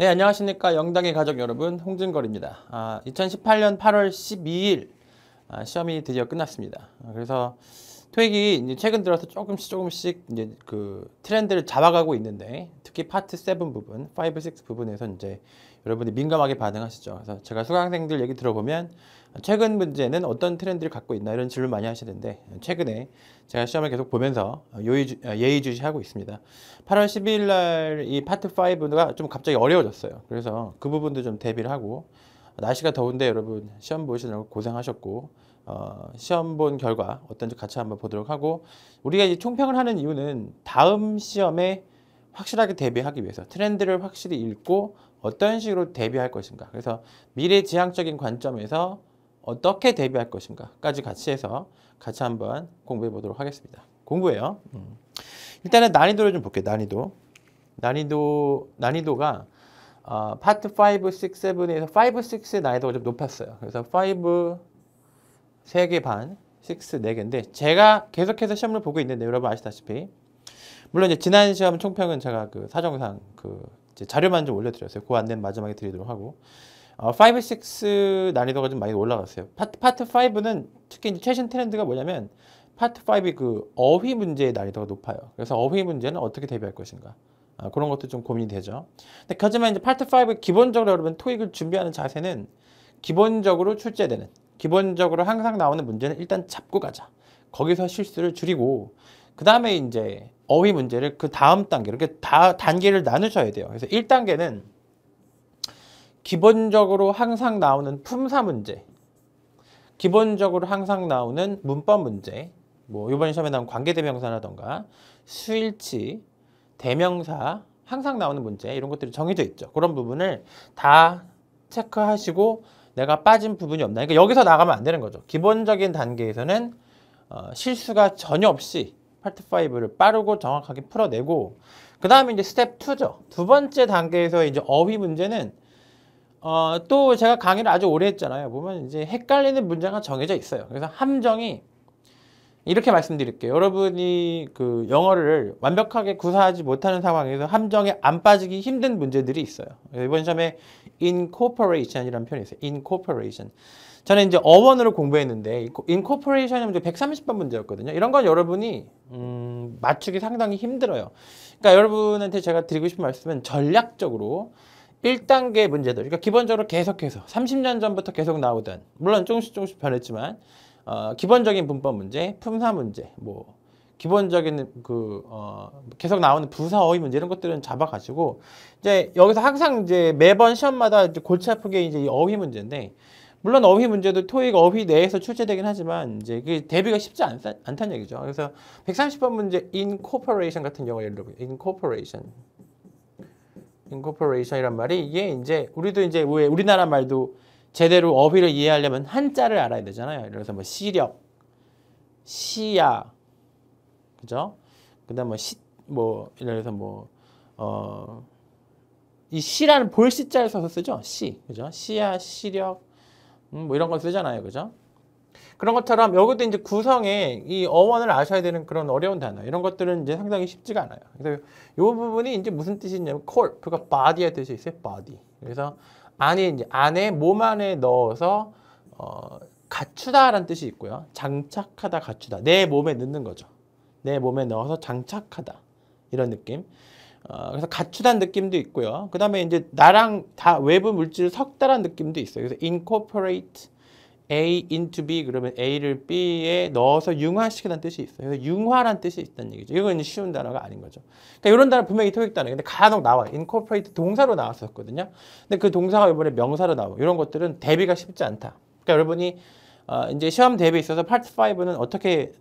네, 안녕하십니까. 영당의 가족 여러분, 홍진걸입니다. 2018년 8월 12일 시험이 드디어 끝났습니다. 그래서 토익이 이제 최근 들어서 조금씩 이제 그 트렌드를 잡아가고 있는데, 특히 파트 7 부분, 5, 6 부분에서 이제 여러분이 민감하게 반응하시죠. 그래서 제가 수강생들 얘기 들어보면 최근 문제는 어떤 트렌드를 갖고 있나 이런 질문 많이 하시는데, 최근에 제가 시험을 계속 보면서 예의주시하고 있습니다. 8월 12일 날 이 파트 5가 좀 갑자기 어려워졌어요. 그래서 그 부분도 좀 대비를 하고, 날씨가 더운데 여러분 시험 보시느라고 고생하셨고, 시험 본 결과 어떤지 같이 한번 보도록 하고, 우리가 이 총평을 하는 이유는 다음 시험에 확실하게 대비하기 위해서 트렌드를 확실히 읽고 어떤 식으로 대비할 것인가, 그래서 미래지향적인 관점에서 어떻게 대비할 것인가까지 같이 해서 같이 한번 공부해 보도록 하겠습니다. 공부해요. 일단은 난이도를 좀 볼게요. 난이도가 파트 5, 6, 7에서 5, 6의 난이도가 좀 높았어요. 그래서 5 3개 반, 6 4개인데 제가 계속해서 시험을 보고 있는데 여러분 아시다시피, 물론 이제 지난 시험 총평은 제가 그 사정상 그 이제 자료만 좀 올려드렸어요. 그 안내는 마지막에 드리도록 하고, 5, 6 난이도가 좀 많이 올라갔어요. 파트 5는 특히 이제 최신 트렌드가 뭐냐면 파트 5이 그 어휘 문제의 난이도가 높아요. 그래서 어휘 문제는 어떻게 대비할 것인가, 그런 것도 좀 고민이 되죠. 근데 하지만 이제 파트 5 기본적으로 여러분 토익을 준비하는 자세는 기본적으로 출제되는, 기본적으로 항상 나오는 문제는 일단 잡고 가자. 거기서 실수를 줄이고, 그 다음에 이제 어휘 문제를 그 다음 단계로 이렇게 다 단계를 나누셔야 돼요. 그래서 1단계는 기본적으로 항상 나오는 품사 문제, 기본적으로 항상 나오는 문법 문제, 뭐 이번 시험에 나온 관계대명사라던가 수일치, 대명사 항상 나오는 문제, 이런 것들이 정해져 있죠. 그런 부분을 다 체크하시고 내가 빠진 부분이 없나. 그러니까 여기서 나가면 안 되는 거죠. 기본적인 단계에서는 실수가 전혀 없이 파트 5를 빠르고 정확하게 풀어내고, 그 다음에 이제 스텝 2죠. 두 번째 단계에서 이제 어휘 문제는 또 제가 강의를 아주 오래 했잖아요. 보면 이제 헷갈리는 문제가 정해져 있어요. 그래서 함정이 이렇게 말씀드릴게요. 여러분이 그 영어를 완벽하게 구사하지 못하는 상황에서 함정에 안 빠지기 힘든 문제들이 있어요. 이번 시험에 incorporation이라는 표현이 있어요. incorporation. 저는 이제 어원으로 공부했는데 incorporation이 문제 130번 문제였거든요. 이런 건 여러분이 맞추기 상당히 힘들어요. 그러니까 여러분한테 제가 드리고 싶은 말씀은 전략적으로 1단계 문제들, 그러니까 기본적으로 계속해서 30년 전부터 계속 나오던, 물론 조금씩 변했지만 기본적인 문법 문제, 품사 문제, 뭐 기본적인 계속 나오는 부사 어휘 문제, 이런 것들은 잡아가지고 이제 여기서 항상 이제 매번 시험마다 이제 골치 아프게 이제 이 어휘 문제인데, 물론 어휘 문제도 토익 어휘 내에서 출제되긴 하지만 이제 그 대비가 쉽지 않다는 얘기죠. 그래서 130번 문제 incorporation 같은 경우에 예를 들어 incorporation이란 말이, 이게 이제 우리도 이제 왜 우리나라 말도 제대로 어휘를 이해하려면 한자를 알아야 되잖아요. 예를 들어서 뭐 시력, 시야, 그죠? 그다음 예를 들어서 이 시라는 볼 시자를 써서 쓰죠. 시, 그죠? 시야, 시력, 뭐 이런 거 쓰잖아요, 그죠? 그런 것처럼 여기도 이제 구성에 이 어원을 아셔야 되는 그런 어려운 단어, 이런 것들은 이제 상당히 쉽지가 않아요. 그래서 이 부분이 이제 무슨 뜻이 있냐면 corp가 body의 뜻이 있어요. body. 그래서 안에 몸 안에 넣어서 갖추다라는 뜻이 있고요. 장착하다, 갖추다. 내 몸에 넣는 거죠. 내 몸에 넣어서 장착하다, 이런 느낌. 그래서 갖추다는 느낌도 있고요. 그 다음에 이제 나랑 다 외부 물질을 섞다라는 느낌도 있어요. 그래서 incorporate A into B, 그러면 A를 B에 넣어서 융화시키는 뜻이 있어요. 그래서 융화란 뜻이 있다는 얘기죠. 이건 쉬운 단어가 아닌 거죠. 그러니까 이런 단어 분명히 토익 단어예요. 근데 간혹 나와요. incorporate 동사로 나왔었거든요. 근데 그 동사가 이번에 명사로 나오고, 이런 것들은 대비가 쉽지 않다. 그러니까 여러분이 이제 시험 대비에 있어서 파트 5는 어떻게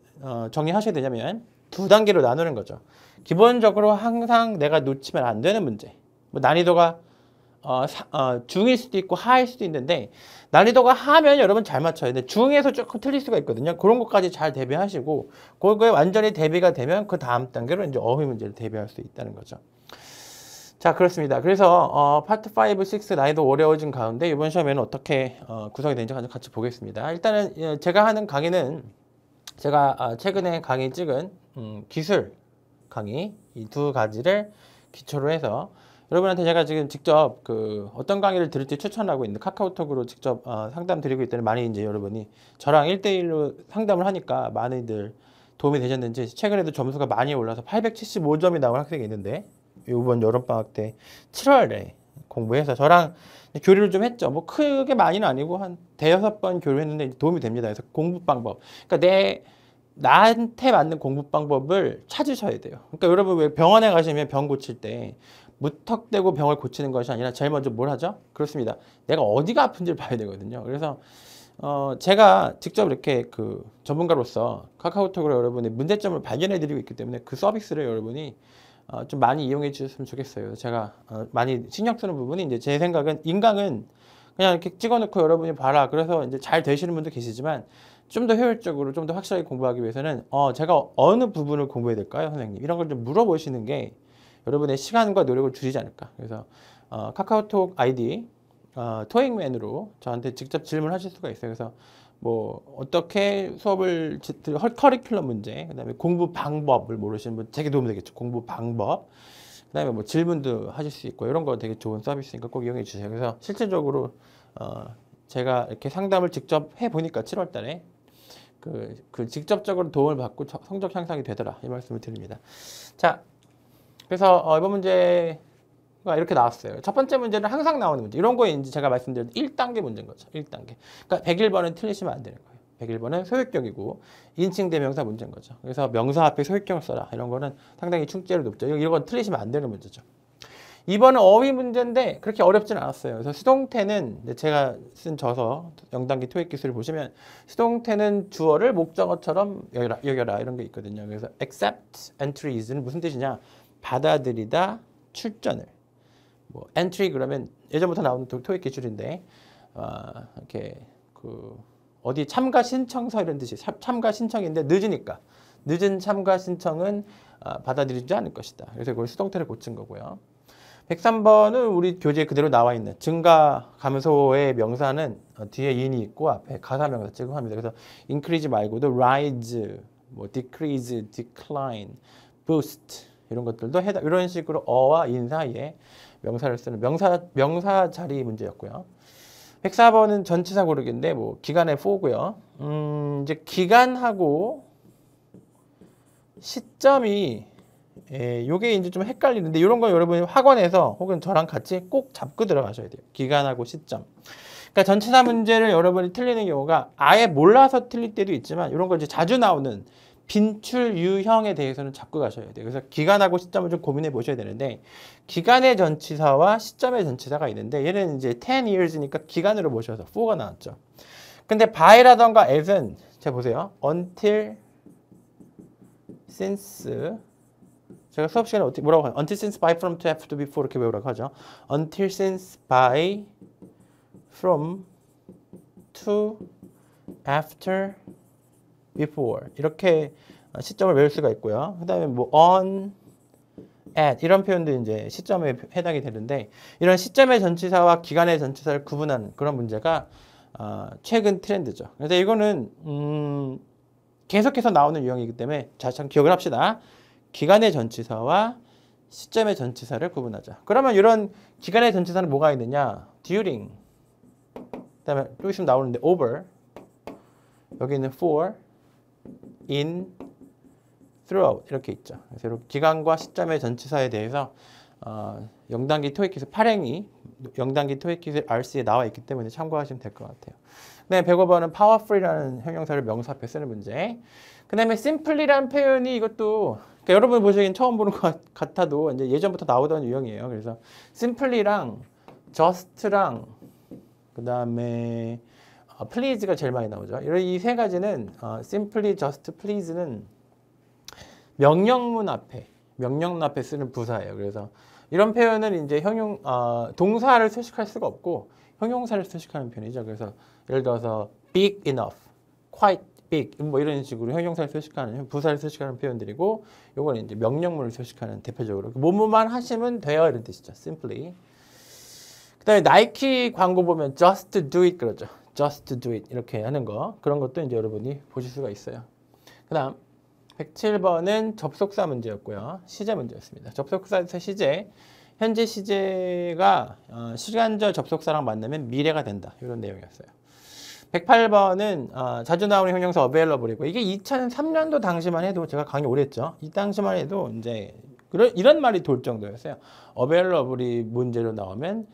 정리하셔야 되냐면 두 단계로 나누는 거죠. 기본적으로 항상 내가 놓치면 안 되는 문제. 뭐 난이도가 중일 수도 있고 하일 수도 있는데, 난이도가 하면 여러분 잘 맞춰야 돼. 중에서 조금 틀릴 수가 있거든요. 그런 것까지 잘 대비하시고, 그거에 완전히 대비가 되면 그 다음 단계로 이제 어휘 문제를 대비할 수 있다는 거죠. 자, 그렇습니다. 그래서 파트 5, 6 난이도 어려워진 가운데 이번 시험에는 어떻게 구성이 되는지 같이 보겠습니다. 일단은 제가 하는 강의는 제가 최근에 강의 찍은 기술 강의, 이 두 가지를 기초로 해서 여러분한테 제가 지금 직접 어떤 강의를 들을지 추천하고 있는데 카카오톡으로 직접 상담 드리고 있더니 많이 이제 여러분이 저랑 1대1로 상담을 하니까 많이들 도움이 되셨는지 최근에도 점수가 많이 올라서 875점이 나온 학생이 있는데 이번 여름방학 때 7월에 공부해서 저랑 교류를 좀 했죠. 뭐 크게 많이는 아니고 한 대여섯 번 교류했는데 도움이 됩니다. 그래서 공부 방법. 그러니까 나한테 맞는 공부 방법을 찾으셔야 돼요. 그러니까 여러분 왜 병원에 가시면 병 고칠 때 무턱대고 병을 고치는 것이 아니라 제일 먼저 뭘 하죠? 그렇습니다. 내가 어디가 아픈지를 봐야 되거든요. 그래서 제가 직접 이렇게 전문가로서 카카오톡으로 여러분의 문제점을 발견해 드리고 있기 때문에 그 서비스를 여러분이 좀 많이 이용해 주셨으면 좋겠어요. 제가 많이 신경 쓰는 부분이 이제 제 생각은 인강은 그냥 이렇게 찍어놓고 여러분이 봐라. 그래서 이제 잘 되시는 분도 계시지만 좀 더 효율적으로 좀 더 확실하게 공부하기 위해서는 제가 어느 부분을 공부해야 될까요, 선생님? 이런 걸 좀 물어보시는 게 여러분의 시간과 노력을 줄이지 않을까. 그래서 카카오톡 아이디 토익맨으로 저한테 직접 질문하실 수가 있어요. 그래서 뭐 어떻게 수업을 커리큘럼 문제, 그다음에 공부 방법을 모르시는 분 되게 도움이 되겠죠. 공부 방법, 그다음에 뭐 질문도 하실 수 있고 이런 거 되게 좋은 서비스니까 꼭 이용해 주세요. 그래서 실질적으로 제가 이렇게 상담을 직접 해 보니까 7월달에 직접적으로 도움을 받고 성적 향상이 되더라 이 말씀을 드립니다. 자, 그래서 이번 문제가 이렇게 나왔어요. 첫 번째 문제는 항상 나오는 문제. 이런 거에 이제 제가 말씀드린 1단계 문제인 거죠. 1단계. 그러니까 101번은 틀리시면 안 되는 거예요. 101번은 소유격이고 인칭 대명사 문제인 거죠. 그래서 명사 앞에 소유격을 써라. 이런 거는 상당히 충재로 높죠. 이런 건 틀리시면 안 되는 문제죠. 2번은 어휘 문제인데 그렇게 어렵진 않았어요. 그래서 수동태는 제가 쓴 저서 영단기 토익 기술을 보시면 수동태는 주어를 목적어처럼 여겨라 이런 게 있거든요. 그래서 accept entries는 무슨 뜻이냐? 받아들이다 출전을. 뭐 entry 그러면 예전부터 나오는 토익 기술인데 이렇게 어디 참가 신청서 이런 뜻이 참가 신청인데 늦으니까 늦은 참가 신청은 받아들이지 않을 것이다. 그래서 그걸 수동태를 고친 거고요. 103번은 우리 교재에 그대로 나와 있는 증가 감소의 명사는 뒤에 in이 있고 앞에 가사명사 제공합니다. 그래서 increase 말고도 rise, 뭐 decrease, decline, boost 이런 것들도 이런 식으로 어와 in 사이에 명사를 쓰는 명사 자리 문제였고요. 104번은 전치사 고르기인데 뭐 기간의 for고요. 이제 기간하고 시점이 요게 이제 좀 헷갈리는데 이런 거 여러분이 학원에서 혹은 저랑 같이 꼭 잡고 들어가셔야 돼요. 기간하고 시점. 그러니까 전치사 문제를 여러분이 틀리는 경우가 아예 몰라서 틀릴 때도 있지만 이런 거 이제 자주 나오는 빈출 유형에 대해서는 잡고 가셔야 돼요. 그래서 기간하고 시점을 좀 고민해 보셔야 되는데 기간의 전치사와 시점의 전치사가 있는데 얘는 이제 10 years니까 기간으로 보셔서 for가 나왔죠. 근데 by라던가 as은 자 보세요. until, since 제가 수업 시간에 어떻게 뭐라고 하죠? Until, since, by, from, to, after, before 이렇게 외우라고 하죠. Until, since, by, from, to, after, before 이렇게 시점을 외울 수가 있고요. 그다음에 뭐 on, at 이런 표현도 이제 시점에 해당이 되는데 이런 시점의 전치사와 기간의 전치사를 구분하는 그런 문제가 최근 트렌드죠. 그래서 이거는 계속해서 나오는 유형이기 때문에 잘 기억을 합시다. 기간의 전치사와 시점의 전치사를 구분하자. 그러면 이런 기간의 전치사는 뭐가 있느냐? during, 그다음에 또 있으면 나오는데 over, 여기는 for, in, throughout 이렇게 있죠. 그래서 기간과 시점의 전치사에 대해서 영단기 토익 기술 8행이 영단기 토익 기술 RC에 나와 있기 때문에 참고하시면 될 것 같아요. 네, 105번은 powerful이라는 형용사를 명사 앞에 쓰는 문제. 그 다음에 simply라는 표현이 이것도 그러니까 여러분 보시기엔 처음 보는 것 같아도 이제 예전부터 나오던 유형이에요. 그래서 simply랑 just랑 그 다음에 please가 제일 많이 나오죠. 이 세 가지는 simply, just, please는 명령문 앞에 쓰는 부사예요. 그래서 이런 표현은 이제 동사를 수식할 수가 없고 형용사를 수식하는 편이죠. 그래서 예를 들어서 big enough, quite big 뭐 이런 식으로 형용사를 수식하는 부사를 수식하는 표현들이고 요거는 이제 명령문을 수식하는 대표적으로 뭐뭐만 하시면 돼요 이런 뜻이죠. simply. 그다음에 나이키 광고 보면 just do it 그러죠. just do it 이렇게 하는 거 그런 것도 이제 여러분이 보실 수가 있어요. 그다음 107번은 접속사 문제였고요. 시제 문제였습니다. 접속사에서 시제 현재 시제가 시간절 접속사랑 만나면 미래가 된다. 이런 내용이었어요. 108번은 자주 나오는 형용사 available이고 이게 2003년도 당시만 해도 제가 강의 오래 했죠. 이 당시만 해도 이제 이런 말이 돌 정도였어요. available이 문제로 나오면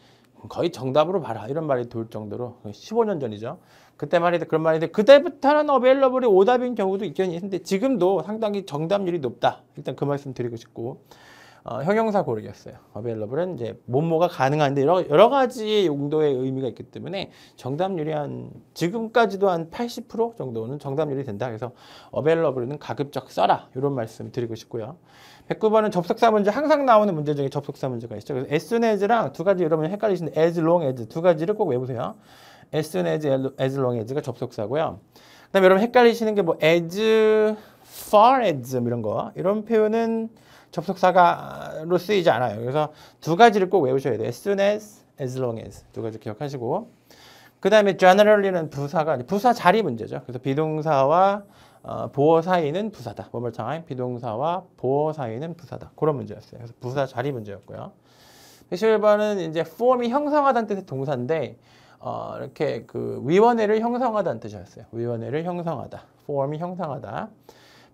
거의 정답으로 봐라. 이런 말이 돌 정도로 15년 전이죠. 그때만 해도 그런 말인데 그때부터는 available이 오답인 경우도 있긴 있는데 지금도 상당히 정답률이 높다. 일단 그 말씀 드리고 싶고 형용사 고르기였어요. available은 이제 뭐뭐가 가능한데 여러 가지 용도의 의미가 있기 때문에 정답률이 지금까지도 한 80% 정도는 정답률이 된다. 그래서 available은 가급적 써라. 이런 말씀 드리고 싶고요. 109번은 접속사 문제 항상 나오는 문제 중에 접속사 문제가 있죠. 그래서 as soon as랑 두 가지 여러분 헷갈리시는데 as long as 두 가지를 꼭 외우세요. as soon as long as가 접속사고요. 그다음에 여러분 헷갈리시는 게 뭐 as far as 이런 거 이런 표현은 접속사가로 쓰이지 않아요. 그래서 두 가지를 꼭 외우셔야 돼요. as soon as long as 두 가지 기억하시고 그 다음에 generally는 부사 자리 문제죠. 그래서 비동사와 보어 사이는 부사다. one more time. 비동사와 보어 사이는 부사다. 그런 문제였어요. 그래서 부사 자리 문제였고요. 111번은 이제 form이 형성하다는 뜻의 동사인데 이렇게 그 위원회를 형성하다는 뜻이었어요. 위원회를 형성하다. form이 형성하다.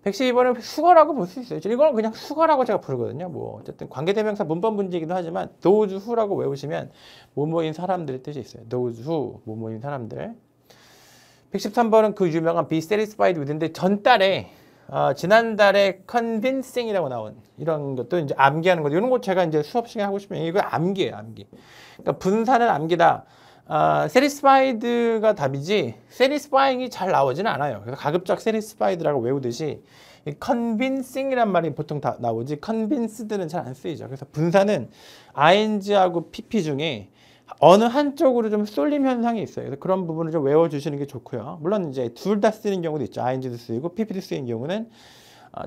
112번은 수거라고 볼 수 있어요. 이거는 그냥 수거라고 제가 부르거든요. 뭐 어쨌든 관계대명사 문법 문제이기도 하지만 those who라고 외우시면 뭐뭐인 사람들의 뜻이 있어요. those who 뭐뭐인 사람들. 113번은 그 유명한 be satisfied with인데 전달에 지난달에 convincing이라고 나온 이런 것도 이제 암기하는 거죠. 이런 거 제가 이제 수업 시간에 하고 싶으면 이거 암기예요, 암기. 그러니까 분사는 암기다. satisfied가 답이지 satisfying이 잘 나오지는 않아요. 그래서 가급적 satisfied라고 외우듯이 convincing이란 말이 보통 다 나오지 convinced는 잘 안 쓰이죠. 그래서 분사는 ing하고 pp 중에 어느 한쪽으로 좀 쏠림 현상이 있어요. 그래서 그런 부분을 좀 외워주시는 게 좋고요. 물론 이제 둘 다 쓰는 경우도 있죠. ing도 쓰이고 pp도 쓰이는 경우는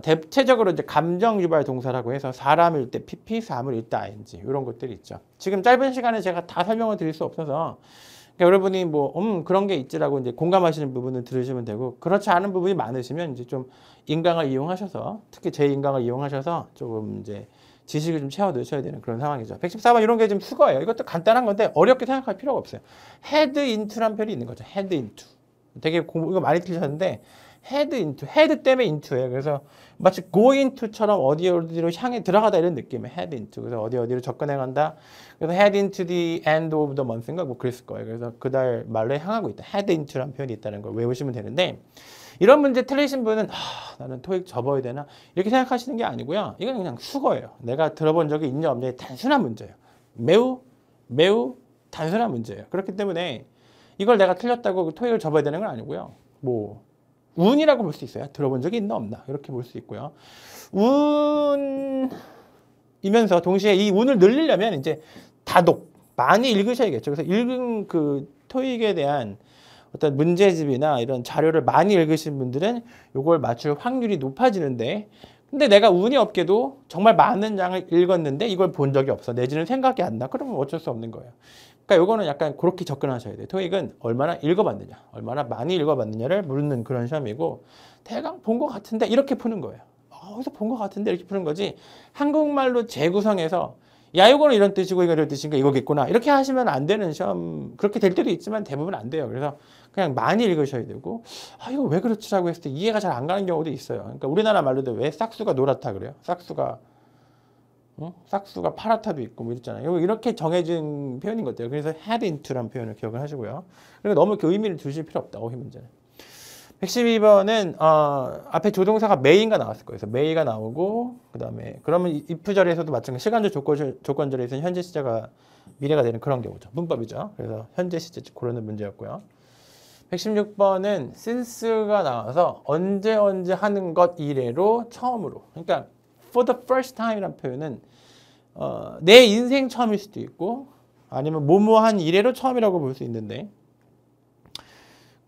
대체적으로 이제 감정 유발 동사라고 해서 사람일 때 pp, 사물일 때 ing 이런 것들이 있죠. 지금 짧은 시간에 제가 다 설명을 드릴 수 없어서 그러니까 여러분이 뭐 그런 게 있지라고 이제 공감하시는 부분을 들으시면 되고 그렇지 않은 부분이 많으시면 이제 좀 인강을 이용하셔서 특히 제 인강을 이용하셔서 조금 이제 지식을 좀 채워 넣으셔야 되는 그런 상황이죠. 114번 이런 게 좀 수거예요. 이것도 간단한 건데 어렵게 생각할 필요가 없어요. head into라는 표현이 있는 거죠. head into. 되게 이거 많이 틀리셨는데 head into, head 때문에 into예요. 그래서 마치 go into처럼 어디로 향해 들어가다 이런 느낌이에요. head into. 그래서 어디로 접근해 간다. 그래서 head into the end of the month인가 뭐 그랬을 거예요. 그래서 그달 말로 향하고 있다. head into라는 표현이 있다는 걸 외우시면 되는데 이런 문제 틀리신 분은 나는 토익 접어야 되나 이렇게 생각하시는 게 아니고요. 이건 그냥 수거예요. 내가 들어본 적이 있냐 없냐의 단순한 문제예요. 매우 단순한 문제예요. 그렇기 때문에 이걸 내가 틀렸다고 토익을 접어야 되는 건 아니고요. 뭐 운이라고 볼 수 있어요. 들어본 적이 있나 없나 이렇게 볼 수 있고요. 운이면서 동시에 이 운을 늘리려면 이제 다독 많이 읽으셔야겠죠. 그래서 읽은 그 토익에 대한 어떤 문제집이나 이런 자료를 많이 읽으신 분들은 이걸 맞출 확률이 높아지는데 근데 내가 운이 없게도 정말 많은 양을 읽었는데 이걸 본 적이 없어. 내지는 생각이 안 나. 그러면 어쩔 수 없는 거예요. 그러니까 이거는 약간 그렇게 접근하셔야 돼요. 토익은 얼마나 읽어봤느냐, 얼마나 많이 읽어봤느냐를 묻는 그런 시험이고 대강 본 것 같은데 이렇게 푸는 거예요. 어디서 본 것 같은데 이렇게 푸는 거지 한국말로 재구성해서 야 이거는 이런 뜻이고 이거 이런 뜻인가 이거겠구나 이렇게 하시면 안 되는 시험 그렇게 될 때도 있지만 대부분 안 돼요. 그래서 그냥 많이 읽으셔야 되고 이거 왜 그렇지라고 했을 때 이해가 잘 안 가는 경우도 있어요. 그러니까 우리나라 말로도 왜 싹수가 노랗다 그래요? 싹수가 파랗다도 있고 뭐 이랬잖아요. 이렇게 정해진 표현인 것 같아요. 그래서 head into라는 표현을 기억을 하시고요. 그리고 너무 그 의미를 두실 필요 없다. 어휘 문제는. 112번은 앞에 조동사가 may인가 나왔을 거예요. 그래서 may가 나오고 그다음에 그러면 if절에서도 마찬가지 시간절 조건절에서는 현재 시제가 미래가 되는 그런 경우죠. 문법이죠. 그래서 현재 시제 고르는 문제였고요. 116번은 since가 나와서 언제 하는 것 이래로 처음으로. 그러니까 for the first time이라는 표현은 내 인생 처음일 수도 있고 아니면 뭐뭐한 이래로 처음이라고 볼 수 있는데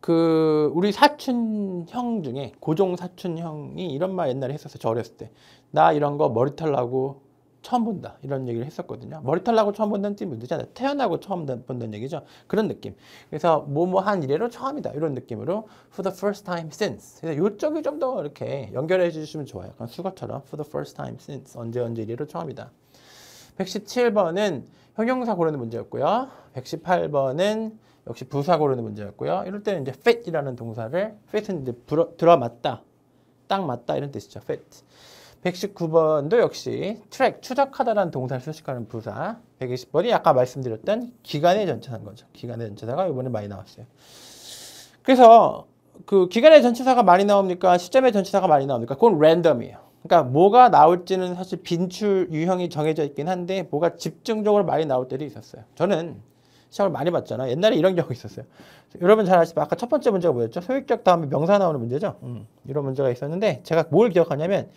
그 우리 사촌 형 중에 고종 사촌 형이 이런 말 옛날에 했었어요. 저 어렸을 때. 나 이런 거 머리털 나고 처음 본다. 이런 얘기를 했었거든요. 머리털 나고 처음 본다는 뜻이 뭐잖아요. 태어나고 처음 본다는 얘기죠. 그런 느낌. 그래서 뭐뭐한 이래로 처음이다. 이런 느낌으로 for the first time since. 그래서 이쪽이 좀 더 이렇게 연결해 주시면 좋아요. 약간 수거처럼 for the first time since. 언제 이래로 처음이다. 117번은 형용사 고르는 문제였고요. 118번은 역시 부사 고르는 문제였고요. 이럴 때는 이제 fit이라는 동사를 fit은 이제 들어맞다, 딱 맞다 이런 뜻이죠. fit. 119번도 역시 track, 추적하다라는 동사를 수식하는 부사. 120번이 아까 말씀드렸던 기간의 전치사인 거죠. 기간의 전치사가 이번에 많이 나왔어요. 그래서 그 기간의 전치사가 많이 나옵니까? 시점의 전치사가 많이 나옵니까? 그건 랜덤이에요. 그러니까 뭐가 나올지는 사실 빈출 유형이 정해져 있긴 한데 뭐가 집중적으로 많이 나올 때도 있었어요. 저는 시험을 많이 봤잖아. 옛날에 이런 경우 있었어요. 여러분 잘 아시죠? 아까 첫 번째 문제가 뭐였죠? 소유격 다음에 명사 나오는 문제죠. 이런 문제가 있었는데 제가 뭘 기억하냐면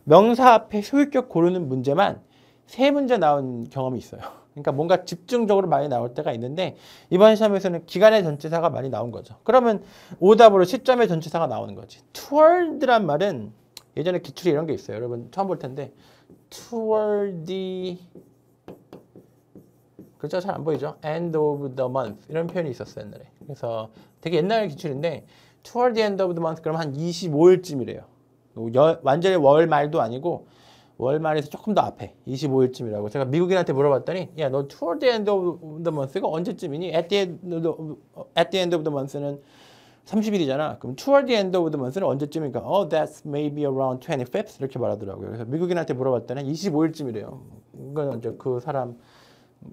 명사 앞에 소유격 고르는 문제만 3문제 나온 경험이 있어요. 그러니까 뭔가 집중적으로 많이 나올 때가 있는데 이번 시험에서는 기간의 전치사가 많이 나온 거죠. 그러면 오답으로 시점의 전치사가 나오는 거지. toward란 말은 예전에 기출이 이런 게 있어요. 여러분 처음 볼 텐데 toward the 그렇죠? 잘 안 보이죠? end of the month 이런 표현이 있었어요. 옛날에. 그래서 되게 옛날 기출인데 toward the end of the month 그러면 한 25일쯤이래요. 완전히 월 말도 아니고 월 말에서 조금 더 앞에 25일쯤이라고 제가 미국인한테 물어봤더니 야 너 toward the end of the month가 언제쯤이니? at the end of the month는 30일이잖아. 그럼 toward the end of the month는 언제쯤이니까 that's maybe around 25th 이렇게 말하더라고요. 그래서 미국인한테 물어봤더니 25일쯤이래요. 이거는 이제 그 사람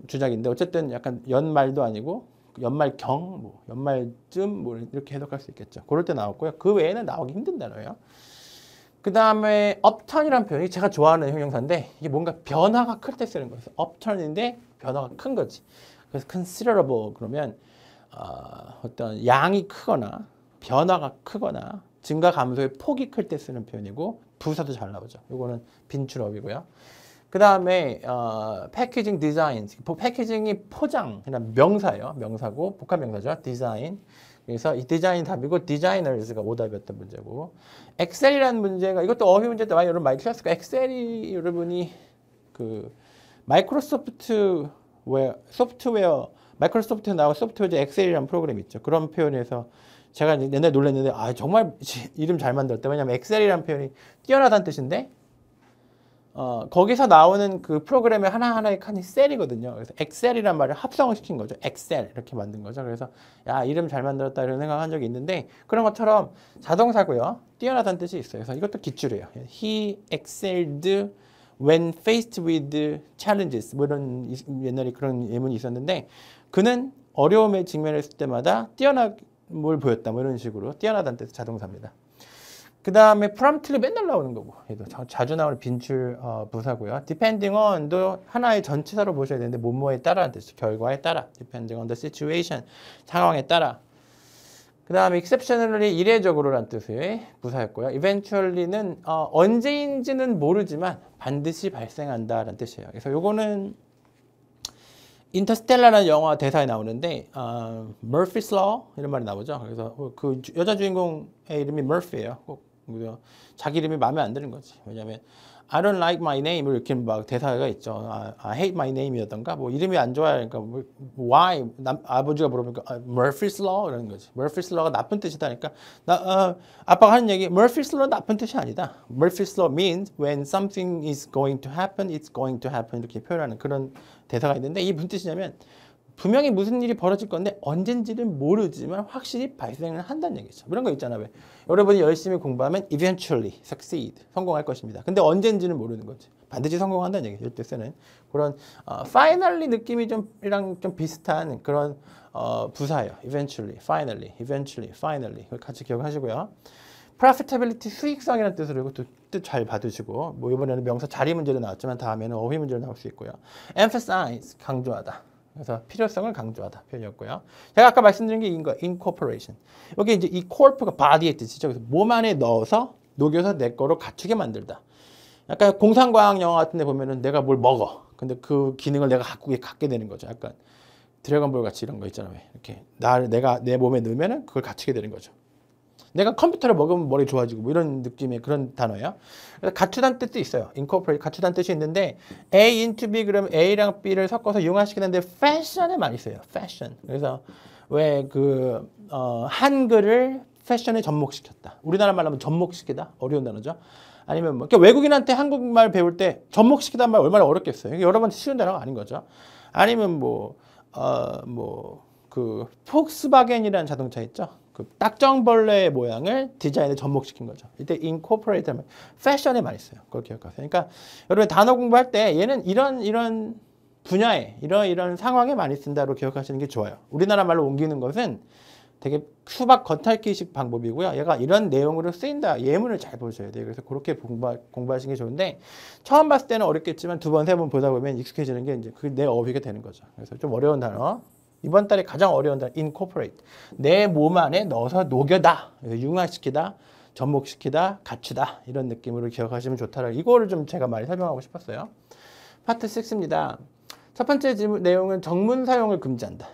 주장인데 어쨌든 약간 연말도 아니고 연말경, 뭐 연말쯤 뭐 이렇게 해석할 수 있겠죠. 그럴 때 나왔고요. 그 외에는 나오기 힘든 단어예요. 그 다음에 upturn이라는 표현이 제가 좋아하는 형용사인데 이게 뭔가 변화가 클 때 쓰는 거예요. upturn인데 변화가 큰 거지. 그래서 considerable 그러면 어떤 양이 크거나 변화가 크거나 증가 감소의 폭이 클 때 쓰는 표현이고 부사도 잘 나오죠. 이거는 빈출업이고요. 그 다음에 패키징 디자인, 패키징이 포장이라는 명사예요. 명사고 복합명사죠. 디자인. 그래서 이 디자인 답이고 디자이너즈가 오답이었던 문제고 엑셀이라는 문제가 이것도 어휘 문제도 많이 여러분 많이 틀렸을 거예요. 엑셀이 여러분이 그 마이크로소프트웨어 마이크로소프트 나오고 소프트웨어 엑셀이라는 프로그램이 있죠. 그런 표현에서 제가 옛날에 놀랐는데 정말 이름 잘 만들었다. 왜냐면 엑셀이라는 표현이 뛰어나다는 뜻인데 거기서 나오는 그 프로그램의 하나하나의 칸이 셀이거든요. 그래서 엑셀이란 말을 합성을 시킨 거죠. 엑셀 이렇게 만든 거죠. 그래서 야 이름 잘 만들었다 이런 생각한 적이 있는데 그런 것처럼 자동사고요. 뛰어나다는 뜻이 있어요. 그래서 이것도 기출이에요. He excelled when faced with challenges. 뭐 이런 옛날에 그런 예문이 있었는데 그는 어려움에 직면했을 때마다 뛰어남을 보였다. 뭐 이런 식으로 뛰어나다는 뜻의 자동사입니다. 그 다음에 promptly 맨날 나오는 거고 얘도 자주 나오는 빈출 부사고요. depending on도 하나의 전치사로 보셔야 되는데 뭐뭐에 따라라는 뜻이죠. 결과에 따라. depending on the situation. 상황에 따라. 그 다음에 exceptionally 이례적으로라는 뜻의 부사였고요. eventually는 언제인지는 모르지만 반드시 발생한다라는 뜻이에요. 그래서 요거는 인터스텔라라는 영화 대사에 나오는데 Murphy's Law 이런 말이 나오죠. 그래서 그 여자 주인공의 이름이 Murphy예요. 꼭 자기 이름이 마음에 안 드는 거지. 왜냐하면 I don't like my name 이렇게 막 대사가 있죠. I hate my name이었던가 뭐 이름이 안 좋아요. 그러니까 why 아버지가 물어보니까 Murphy's Law 이러는 거지. Murphy's Law가 나쁜 뜻이다니까. 아빠가 하는 얘기 Murphy's Law 나쁜 뜻이 아니다. Murphy's Law means when something is going to happen, it's going to happen 이렇게 표현하는 그런 대사가 있는데 이게 무슨 뜻이냐면 분명히 무슨 일이 벌어질 건데 언젠지는 모르지만 확실히 발생을 한다는 얘기죠. 그런 거 있잖아. 왜? 여러분이 열심히 공부하면 eventually succeed 성공할 것입니다. 근데 언젠지는 모르는 거지. 반드시 성공한다는 얘기죠. 이때 쓰는 그런 finally 느낌이 이랑 좀 비슷한 그런 부사예요. eventually, finally 같이 기억하시고요. profitability 수익성이라는 뜻으로 이것도 뜻 잘 받으시고 뭐 이번에는 명사 자리 문제도 나왔지만 다음에는 어휘 문제로 나올 수 있고요. emphasize 강조하다. 그래서 필요성을 강조하다 표현이었고요. 제가 아까 말씀드린 게 이거 incorporation. 여기 이제 이 corp가 body의 뜻이죠. 그래서 몸 안에 넣어서 녹여서 내 거로 갖추게 만들다. 약간 공상과학 영화 같은 데 보면은 내가 뭘 먹어. 근데 그 기능을 내가 갖게 되는 거죠. 약간 드래곤볼 같이 이런 거 있잖아요. 이렇게 내가 내 몸에 넣으면은 그걸 갖추게 되는 거죠. 내가 컴퓨터를 먹으면 머리 좋아지고 뭐 이런 느낌의 그런 단어예요. 그래서 갖추다는 뜻도 있어요. incorporate 갖추다는 뜻이 있는데 A into B 그러면 A랑 B를 섞어서 이용하시긴 하는데 패션에 많이 써요. 패션. 그래서 왜 그 한글을 패션에 접목시켰다. 우리나라 말로 하면 접목시키다. 어려운 단어죠. 아니면 뭐 그러니까 외국인한테 한국말 배울 때 접목시키다는 말 얼마나 어렵겠어요. 여러 번 쉬운 단어가 아닌 거죠. 아니면 그 폭스바겐이라는 자동차 있죠. 그 딱정벌레 모양을 디자인에 접목시킨 거죠. 이때 incorporate 하면 패션에 많이 써요. 그걸 기억하세요. 그러니까 여러분 단어 공부할 때 얘는 이런 분야에 이런 상황에 많이 쓴다로 기억하시는 게 좋아요. 우리나라 말로 옮기는 것은 되게 수박 겉핥기식 방법이고요. 얘가 이런 내용으로 쓰인다. 예문을 잘 보셔야 돼요. 그래서 그렇게 공부하시는 게 좋은데 처음 봤을 때는 어렵겠지만 두 번, 세 번 보다 보면 익숙해지는 게 이제 그게 내 어휘가 되는 거죠. 그래서 좀 어려운 단어. 이번 달에 가장 어려운 단어 incorporate. 내 몸 안에 넣어서 녹여다. 융화시키다. 접목시키다. 갖추다. 이런 느낌으로 기억하시면 좋다. 이거를 좀 제가 많이 설명하고 싶었어요. 파트 6입니다. 첫 번째 내용은 정문 사용을 금지한다.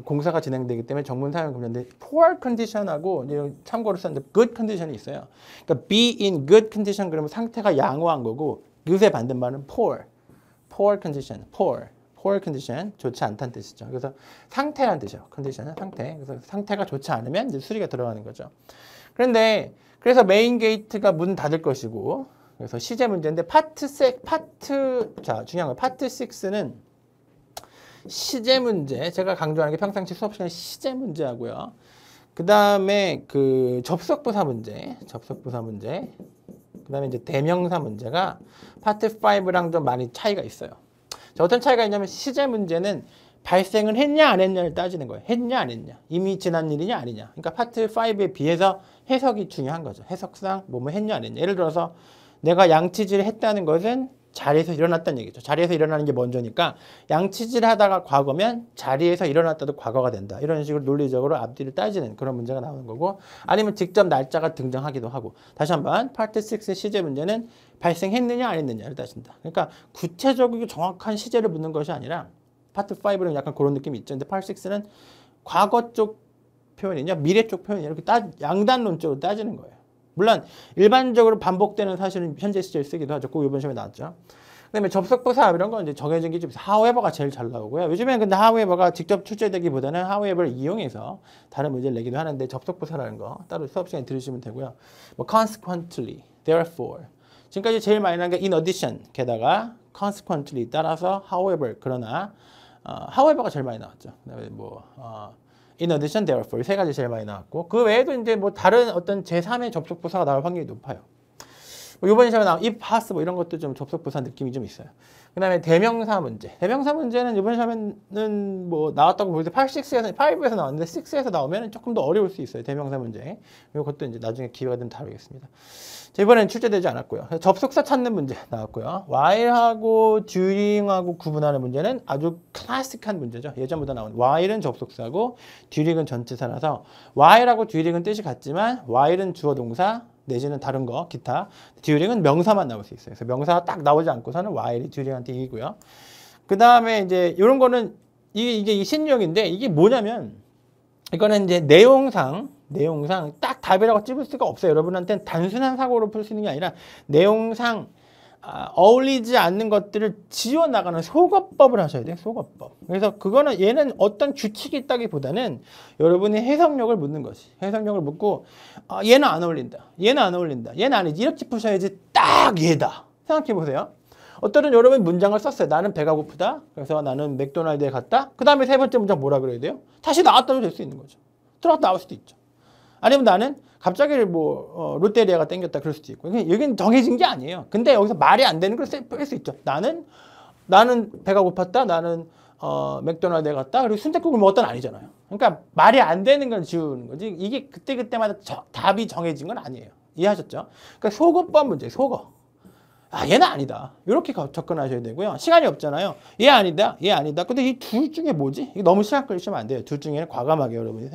공사가 진행되기 때문에 정문 사용을 금지하는데 poor condition하고 참고로 썼는데 good condition이 있어요. 그러니까 be in good condition 그러면 상태가 양호한 거고 good의 반대말은 poor condition, poor condition 좋지 않다는 뜻이죠. 그래서 상태라는 뜻이에요. condition은 상태. 그래서 상태가 좋지 않으면 이제 수리가 들어가는 거죠. 그래서 메인 게이트가 문 닫을 것이고 그래서 시제 문제인데 중요한 거 파트 6는 시제 문제, 제가 강조하는 게 평상시 수업 시간에 시제 문제하고요. 그 다음에 그 접속부사 문제, 그 다음에 이제 대명사 문제가 파트 5랑 좀 많이 차이가 있어요. 자, 어떤 차이가 있냐면 시제 문제는 발생을 했냐 안 했냐를 따지는 거예요. 했냐 안 했냐, 이미 지난 일이냐 아니냐. 그러니까 파트 5에 비해서 해석이 중요한 거죠. 해석상 뭐뭐 했냐 안 했냐. 예를 들어서 내가 양치질을 했다는 것은 자리에서 일어났다는 얘기죠. 자리에서 일어나는 게 먼저니까 양치질 하다가 과거면 자리에서 일어났다도 과거가 된다. 이런 식으로 논리적으로 앞뒤를 따지는 그런 문제가 나오는 거고 아니면 직접 날짜가 등장하기도 하고 다시 한번 파트 6의 시제 문제는 발생했느냐 안 했느냐를 따진다. 그러니까 구체적이고 정확한 시제를 묻는 것이 아니라 파트 5는 약간 그런 느낌이 있죠. 근데 파트 6는 과거 쪽 표현이냐 미래 쪽 표현이냐 이렇게 양단론적으로 따지는 거예요. 물론 일반적으로 반복되는 사실은 현재 시제를 쓰기도 하죠. 꼭 이번 시험에 나왔죠. 그다음에 접속부사 이런 건 이제 정해진 게 좀 however가 제일 잘 나오고요. 요즘에는 근데 however가 직접 출제되기보다는 however를 이용해서 다른 문제를 내기도 하는데 접속부사라는 거 따로 수업 시간에 들으시면 되고요. 뭐 consequently, therefore 지금까지 제일 많이 나온 게 in addition 게다가 consequently 따라서 however 그러나 however가 제일 많이 나왔죠. 그다음에 in addition, therefore 세 가지 제일 많이 나왔고 그 외에도 이제 뭐 다른 어떤 제3의 접속부사가 나올 확률이 높아요. 이번 시험에 나온 if, has 이런 것도 좀 접속부사 느낌이 좀 있어요. 그 다음에 대명사 문제. 대명사 문제는 이번 시험에는 뭐 나왔다고 볼 때 5에서 나왔는데 6에서 나오면 조금 더 어려울 수 있어요. 대명사 문제. 이것도 이제 나중에 기회가 되면 다루겠습니다. 자, 이번에는 출제되지 않았고요. 접속사 찾는 문제 나왔고요. while하고 during하고 구분하는 문제는 아주 클래식한 문제죠. 예전보다 나온 while은 접속사고 during은 전치사라서 while하고 during은 뜻이 같지만 while은 주어 동사 내지는 다른 거 기타 during은 명사만 나올 수 있어요. 그래서 명사가 딱 나오지 않고서는 while이 during한테 이기고요. 그 다음에 이제 이런 거는 이게 이 신용인데 이게 뭐냐면 이거는 이제 내용상 딱 답이라고 찝을 수가 없어요. 여러분한테는 단순한 사고로 풀 수 있는 게 아니라 내용상 어울리지 않는 것들을 지워나가는 속어법을 하셔야 돼요. 속어법. 그래서 그거는 얘는 어떤 규칙이 있다기보다는 여러분의 해석력을 묻는 것이. 해석력을 묻고 얘는 안 어울린다. 얘는 안 어울린다. 얘는 아니지. 이렇게 푸셔야지 딱 얘다. 생각해 보세요. 어떤 여러분 문장을 썼어요. 나는 배가 고프다. 그래서 나는 맥도날드에 갔다. 그 다음에 세 번째 문장 뭐라 그래야 돼요? 다시 나왔다도 될 수 있는 거죠. 들어갔다 나올 수도 있죠. 아니면 나는 갑자기 롯데리아가 땡겼다 그럴 수도 있고. 여기는 정해진 게 아니에요. 근데 여기서 말이 안 되는 걸 쓸 수 있죠. 나는 배가 고팠다. 나는 맥도날드에 갔다. 그리고 순댓국을 먹었던 아니잖아요. 그러니까 말이 안 되는 건 지우는 거지. 이게 그때마다 답이 정해진 건 아니에요. 이해하셨죠? 그러니까 속어법 문제, 속어. 얘는 아니다. 이렇게 접근하셔야 되고요. 시간이 없잖아요. 얘 아니다. 얘 아니다. 근데 이 둘 중에 뭐지? 이게 너무 시간 끌리시면 안 돼요. 둘 중에는 과감하게 여러분이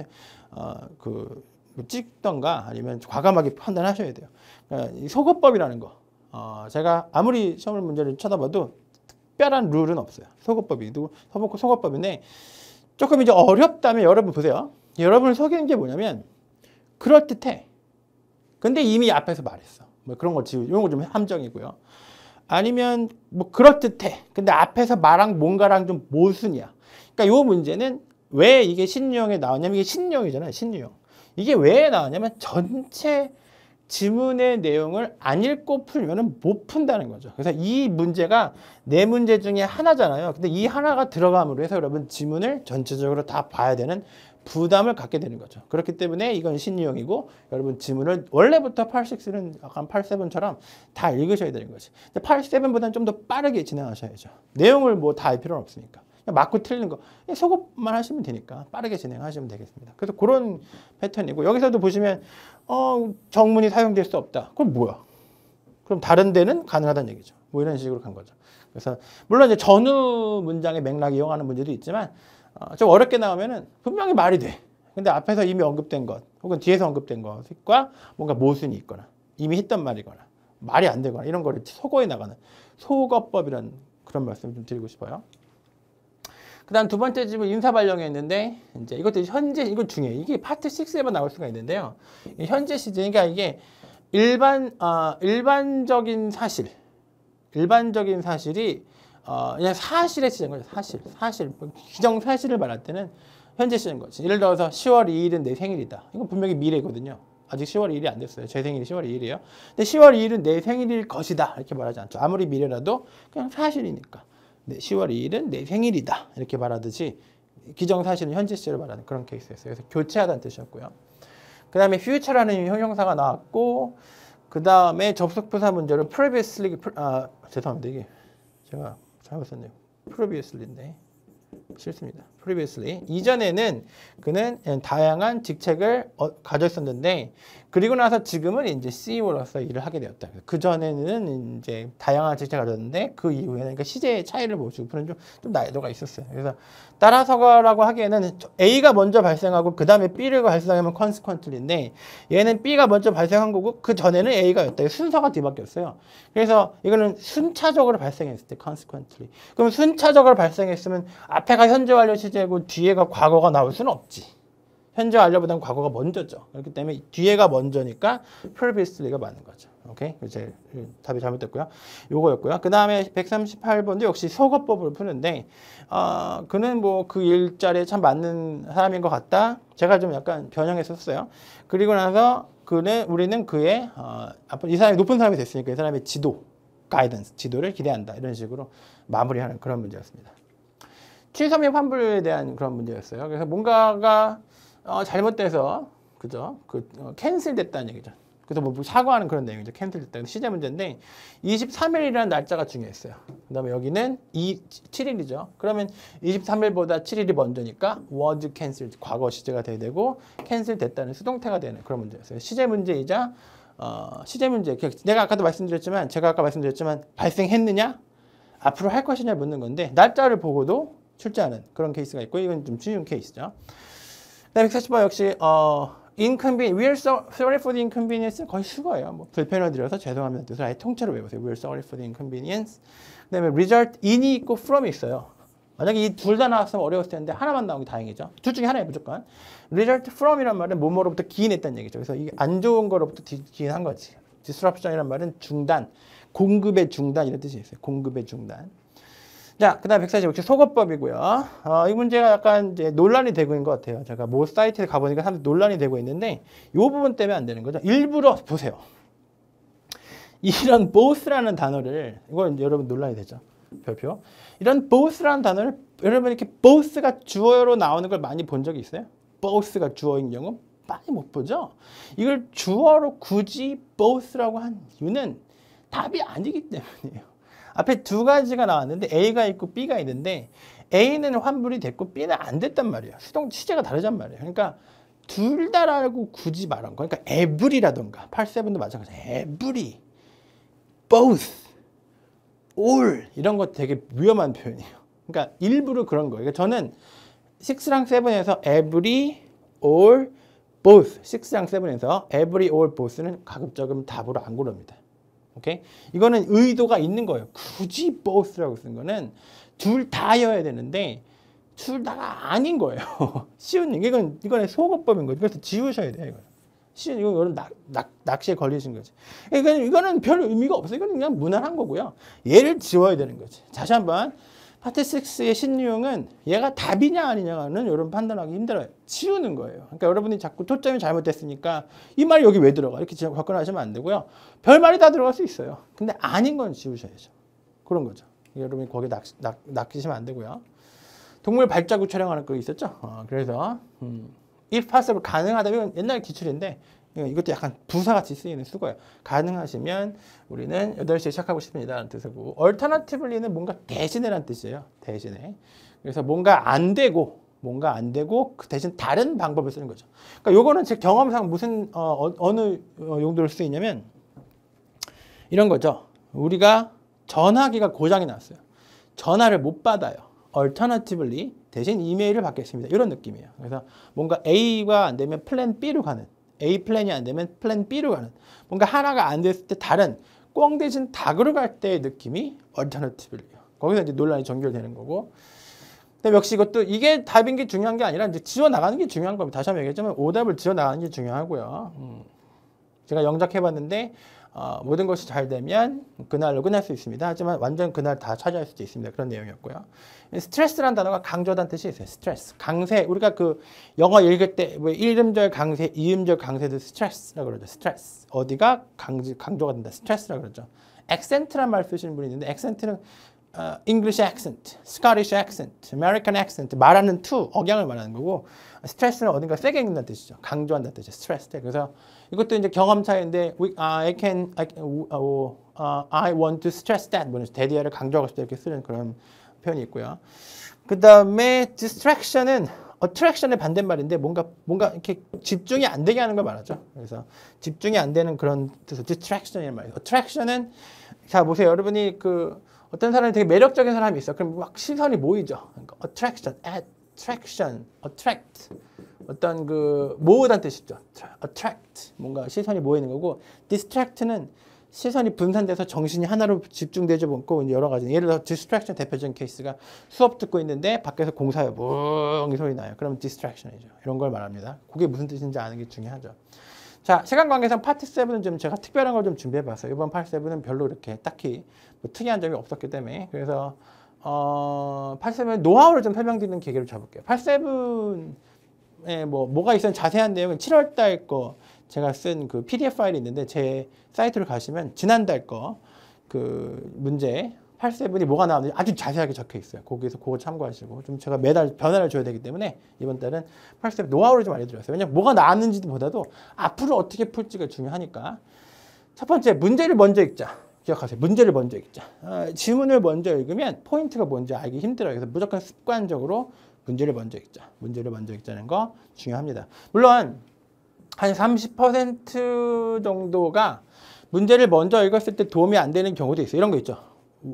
찍던가 아니면 과감하게 판단하셔야 돼요. 그러니까 이 속어법이라는 거. 제가 아무리 시험 문제를 쳐다봐도 특별한 룰은 없어요. 속어법인데 조금 이제 어렵다면 여러분 보세요. 여러분을 속이는 게 뭐냐면 그럴듯해. 근데 이미 앞에서 말했어. 뭐 그런 거 지금 이런 거 좀 함정이고요. 아니면 뭐 그럴듯해. 근데 앞에서 말한 뭔가랑 좀 모순이야. 그러니까 이 문제는 왜 이게 신유형에 나왔냐면 이게 신유형이잖아요. 신유형. 이게 왜 나왔냐면 전체 지문의 내용을 안 읽고 풀면 못 푼다는 거죠. 그래서 이 문제가 네 문제 중에 하나잖아요. 근데 이 하나가 들어감으로 해서 여러분 지문을 전체적으로 다 봐야 되는 부담을 갖게 되는 거죠. 그렇기 때문에 이건 신유형이고 여러분 지문을 원래부터 8, 6는 약간 8, 7처럼 다 읽으셔야 되는 거지. 근데 8, 7보다는 좀 더 빠르게 진행하셔야죠. 내용을 뭐 다 알 필요는 없으니까. 그냥 맞고 틀리는 거 속업만 하시면 되니까 빠르게 진행하시면 되겠습니다. 그래서 그런 패턴이고 여기서도 보시면 정문이 사용될 수 없다. 그럼 뭐야? 그럼 다른 데는 가능하다는 얘기죠. 뭐 이런 식으로 간 거죠. 그래서 물론 이제 전후 문장의 맥락 이용하는 문제도 있지만 좀 어렵게 나오면은 분명히 말이 돼. 근데 앞에서 이미 언급된 것 혹은 뒤에서 언급된 것과 뭔가 모순이 있거나 이미 했던 말이거나 말이 안 되거나 이런 거를 속어해 나가는 속어법이라는 그런 말씀을 좀 드리고 싶어요. 그 다음 두 번째 집은 인사발령이었는데 이제 이것도 현재 이거 중요해요. 이게 파트 6에만 나올 수가 있는데요. 현재 시제 그러니까 이게 일반적인 사실이 그냥 사실의 시제인 거죠. 사실 기정사실을 말할 때는 현재 시제인 거지. 예를 들어서 10월 2일은 내 생일이다. 이건 분명히 미래거든요. 아직 10월 2일이 안 됐어요. 제 생일이 10월 2일이에요. 근데 10월 2일은 내 생일일 것이다. 이렇게 말하지 않죠. 아무리 미래라도 그냥 사실이니까. 네, 10월 2일은 내 생일이다. 이렇게 말하듯이 기정사실은 현재 시제를 말하는 그런 케이스였어요. 그래서 교체하다는 뜻이었고요. 그 다음에 future라는 형용사가 나왔고 그 다음에 접속부사 문제로 previously 죄송합니다. 이게 제가 잘못 썼네요. previously인데 싫습니다. previously 이전에는 그는 다양한 직책을 가졌었는데 그리고 나서 지금은 이제 CEO로서 일을 하게 되었다. 그 전에는 이제 다양한 직책을 가졌는데 그 이후에는 그러니까 시제의 차이를 보시고 푸는 좀 난이도가 있었어요. 그래서 따라서가라고 하기에는 A가 먼저 발생하고 그 다음에 B를 발생하면 consequently인데 얘는 B가 먼저 발생한 거고 그 전에는 A가였다. 순서가 뒤바뀌었어요. 그래서 이거는 순차적으로 발생했을 때 consequently. 그럼 순차적으로 발생했으면 앞에가 현재 완료 시제고 뒤에가 과거가 나올 수는 없지. 현재 완료보다는 과거가 먼저죠. 그렇기 때문에 뒤에가 먼저니까 previously가 맞는 거죠. 오케이? 제 답이 잘못됐고요. 요거였고요. 그 다음에 138번도 역시 속어법을 푸는데 그는 뭐 그 일자리에 참 맞는 사람인 것 같다. 제가 좀 약간 변형했었어요. 그리고 나서 우리는 그의 앞으로 이 사람이 높은 사람이 됐으니까 이 사람의 가이던스, 지도를 기대한다. 이런 식으로 마무리하는 그런 문제였습니다. 취소 및 환불에 대한 그런 문제였어요. 그래서 뭔가가 잘못돼서 그죠? 캔슬 됐다는 얘기죠. 그래서 뭐 사과하는 그런 내용이죠. 캔슬 됐다는 시제 문제인데 23일이라는 날짜가 중요했어요. 그다음에 여기는 7일이죠. 그러면 23일보다 7일이 먼저니까 was cancelled 과거 시제가 돼야 되고 캔슬 됐다는 수동태가 되는 그런 문제였어요. 시제 문제이자 시제 문제. 제가 아까 말씀드렸지만 발생했느냐? 앞으로 할 것이냐 묻는 건데 날짜를 보고도 출제하는 그런 케이스가 있고 이건 좀 쉬운 케이스죠. 그다음에 140번 역시 inconvenience, we are sorry for the inconvenience 거의 수거예요. 뭐 불편을 드려서 죄송합니다 뜻을 아예 통째로 외우세요. We are sorry for the inconvenience. 그다음에 result in이 있고 from이 있어요. 만약에 이 둘 다 나왔으면 어려웠을 텐데 하나만 나온 게 다행이죠. 둘 중에 하나예요 무조건. result from이란 말은 뭐뭐로부터 기인했다는 얘기죠. 그래서 이게 안 좋은 거로부터 기인한 거지. disruption이란 말은 중단, 공급의 중단 이런 뜻이 있어요. 공급의 중단. 자, 그 다음에 140 역시 속어법이고요. 이 문제가 약간 이제 논란이 되고 있는 것 같아요. 제가 모 사이트에 가보니까 사람들이 논란이 되고 있는데 이 부분 때문에 안 되는 거죠. 일부러 보세요. 이런 both라는 단어를 이건 여러분 논란이 되죠. 별표. 이런 both라는 단어를 여러분 이렇게 both가 주어로 나오는 걸 많이 본 적이 있어요? both가 주어인 경우 많이 못 보죠. 이걸 주어로 굳이 both라고 한 이유는 답이 아니기 때문이에요. 앞에 두 가지가 나왔는데 A가 있고 B가 있는데 A는 환불이 됐고 B는 안 됐단 말이에요. 시제가 다르단 말이에요. 그러니까 둘 다라고 굳이 말한 거. 그러니까 every라던가 87도 마찬가지예요. every, both, all 이런 거 되게 위험한 표현이에요. 그러니까 일부러 그런 거예요. 그러니까 저는 6랑 7에서 every, all, both 6랑 7에서 every, all, both는 가급적이면 답으로 안 고릅니다. 오케이? 이거는 의도가 있는 거예요. 굳이 both라고 쓴 거는 둘 다여야 되는데 둘 다가 아닌 거예요. 쉬운 이거는 속어법인 거죠. 그래서 지우셔야 돼요. 이거는 낚시에 걸리신 거지. 이거는 별 의미가 없어요. 이거는 그냥 무난한 거고요. 얘를 지워야 되는 거지. 다시 한번 파트 6의 신유형은 얘가 답이냐 아니냐는 여러분 판단하기 힘들어요. 지우는 거예요. 그러니까 여러분이 자꾸 초점이 잘못됐으니까 이 말이 여기 왜 들어가? 이렇게 접근하시면 안 되고요. 별말이 다 들어갈 수 있어요. 근데 아닌 건 지우셔야죠. 그런 거죠. 여러분이 거기에 낚이시면 안 되고요. 동물 발자국 촬영하는 거 있었죠? 그래서 if possible 가능하다면 옛날 기출인데 이것도 약간 부사같이 쓰이는 수거예요. 가능하시면 우리는 8시에 시작하고 싶습니다 라는 뜻이고 alternatively는 뭔가 대신에 라는 뜻이에요. 대신에. 그래서 뭔가 안 되고 그 대신 다른 방법을 쓰는 거죠. 그러니까 요거는 제 경험상 무슨 어느 용도로 쓰이냐면 이런 거죠. 우리가 전화기가 고장이 났어요. 전화를 못 받아요. alternatively 대신 이메일을 받겠습니다. 이런 느낌이에요. 그래서 뭔가 A가 안 되면 플랜 B로 가는 A 플랜이 안 되면 플랜 B로 가는 뭔가 하나가 안 됐을 때 다른 꽝 대신 닭으로 갈 때의 느낌이 alternative예요. 거기서 이제 논란이 전결되는 거고. 근데 역시 이것도 이게 답인 게 중요한 게 아니라 이제 지워 나가는 게 중요한 겁니다. 다시 한번 얘기했지만 오답을 지워 나가는 게 중요하고요. 제가 영작해봤는데 모든 것이 잘 되면 그날로 끝날 수 있습니다. 하지만 완전 그날 다 차지할 수도 있습니다. 그런 내용이었고요. 스트레스라는 단어가 강조하다는 뜻이 있어요. 스트레스, 강세. 우리가 그 영어 읽을 때 왜 1음절 강세, 2음절 강세도 스트레스라고 그러죠. 스트레스. 어디가 강조가 된다. 스트레스라고 그러죠. 액센트란 말 쓰시는 분이 있는데 액센트는 English accent, Scottish accent, American accent 말하는 투, 억양을 말하는 거고 스트레스는 어딘가 세게 읽는다는 뜻이죠. 강조한다는 뜻이죠. 스트레스. 그래서 이것도 이제 경험 차이인데 I want to stress that 대디어를 강조하고 싶다 이렇게 쓰는 그런 표현이 있고요. 그 다음에 distraction은 attraction의 반대말인데 뭔가 이렇게 집중이 안 되게 하는 걸 말하죠. 그래서 집중이 안 되는 그런 뜻으로 distraction이라는 말이에요. attraction은 자 보세요. 여러분이 그 어떤 사람이 되게 매력적인 사람이 있어. 그럼 막 시선이 모이죠. 그러니까 attraction, attract. 어떤 그 모으다는 뜻이죠. attract. 뭔가 시선이 모이는 거고 distract는 시선이 분산돼서 정신이 하나로 집중되지 않고 여러 가지. 예를 들어 distraction 대표적인 케이스가 수업 듣고 있는데 밖에서 공사에 뭉 소리 나요. 그럼 distraction이죠. 이런 걸 말합니다. 그게 무슨 뜻인지 아는 게 중요하죠. 자, 시간 관계상 파트 7은 좀 제가 특별한 걸 좀 준비해봤어요. 이번 파트 7은 별로 이렇게 딱히 뭐 특이한 점이 없었기 때문에 그래서 파트 7 노하우를 좀 설명드리는 계기를 잡을게요. 파트 7에 뭐가 있었는 자세한 내용은 7월달 거 제가 쓴 그 PDF 파일이 있는데 제 사이트로 가시면 지난달 거 그 문제 8세븐이 뭐가 나왔는지 아주 자세하게 적혀 있어요. 거기서 그거 참고하시고 좀 제가 매달 변화를 줘야 되기 때문에 이번 달은 8세븐 노하우를 좀 알려드렸어요. 왜냐면 뭐가 나왔는지보다도 앞으로 어떻게 풀지가 중요하니까. 첫 번째 문제를 먼저 읽자. 기억하세요. 문제를 먼저 읽자. 지문을 먼저 읽으면 포인트가 뭔지 알기 힘들어요. 그래서 무조건 습관적으로 문제를 먼저 읽자. 문제를 먼저 읽자는 거 중요합니다. 물론 한 30% 정도가 문제를 먼저 읽었을 때 도움이 안 되는 경우도 있어요. 이런 거 있죠.